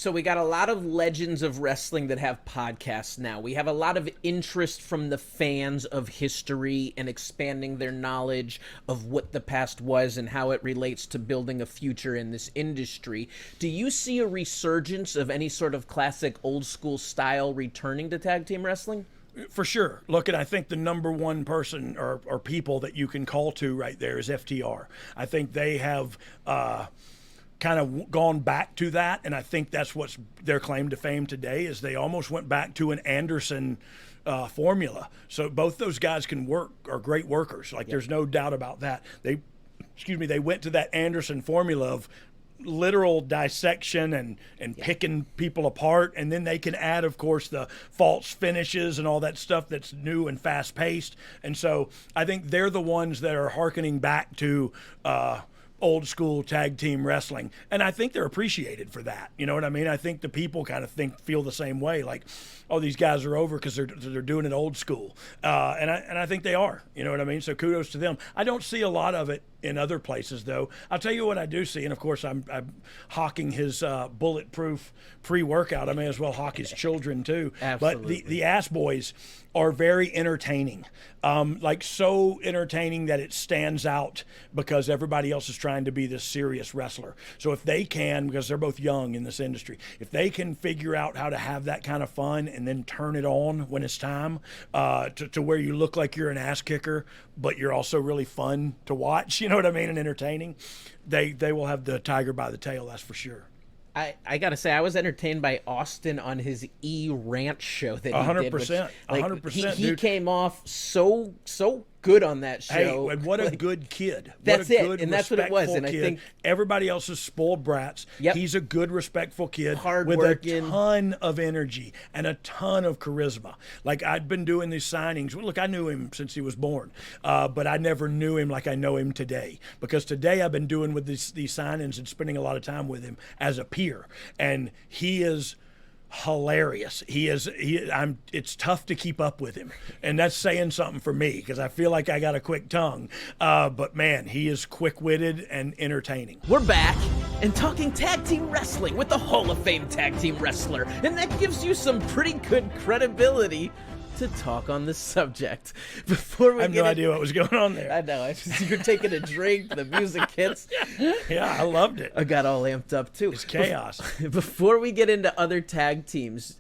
So we got a lot of legends of wrestling that have podcasts now. We have a lot of interest from the fans of history and expanding their knowledge of what the past was and how it relates to building a future in this industry. Do you see a resurgence of any sort of classic old school style returning to tag team wrestling? For sure. Look, and I think the number one person or people that you can call to right there is FTR. I think they have kind of gone back to that, and I think that's what's their claim to fame today is they almost went back to an Anderson formula. So both those guys can work, are great workers. Like, there's no doubt about that. They went to that Anderson formula of literal dissection and picking people apart, and then they can add, of course, the false finishes and all that stuff that's new and fast paced. And so I think they're the ones that are hearkening back to old school tag team wrestling, and I think they're appreciated for that. You know what I mean? I think the people kind of feel the same way, like, oh, these guys are over because they're doing it old school, and I think they are. You know what I mean? So kudos to them. I don't see a lot of it in other places, though. I'll tell you what I do see, and of course I'm hawking his bulletproof pre-workout. I may as well hawk his children too. Absolutely. But the Ass Boys are very entertaining, like so entertaining that it stands out because everybody else is trying to be this serious wrestler. So if they can, because they're both young in this industry, if they can figure out how to have that kind of fun and then turn it on when it's time to where you look like you're an ass kicker, but you're also really fun to watch, you know what I mean, and entertaining, they will have the tiger by the tail, that's for sure. I gotta say, I was entertained by Austin on his ranch show that he 100%, did. 100%. He came off so good on that show. Hey, and what a good kid. That's what a it, good, and that's what it was. And kid. I think everybody else is spoiled brats. Yep. He's a good, respectful kid with Hardworking. a ton of energy and a ton of charisma. Like, I'd been doing these signings. Look, I knew him since he was born, but I never knew him like I know him today. Because today I've been doing with these signings and spending a lot of time with him as a peer, and he is hilarious. It's tough to keep up with him, and that's saying something for me because I feel like I got a quick tongue, but man, he is quick-witted and entertaining. we're back and talking tag team wrestling with the Hall of Fame tag team wrestler, and that gives you some pretty good credibility to talk on the subject. Before we I have no idea what was going on there. I know. You're taking a drink, the music hits. Yeah, I loved it. I got all amped up too. It's chaos. Before we get into other tag teams,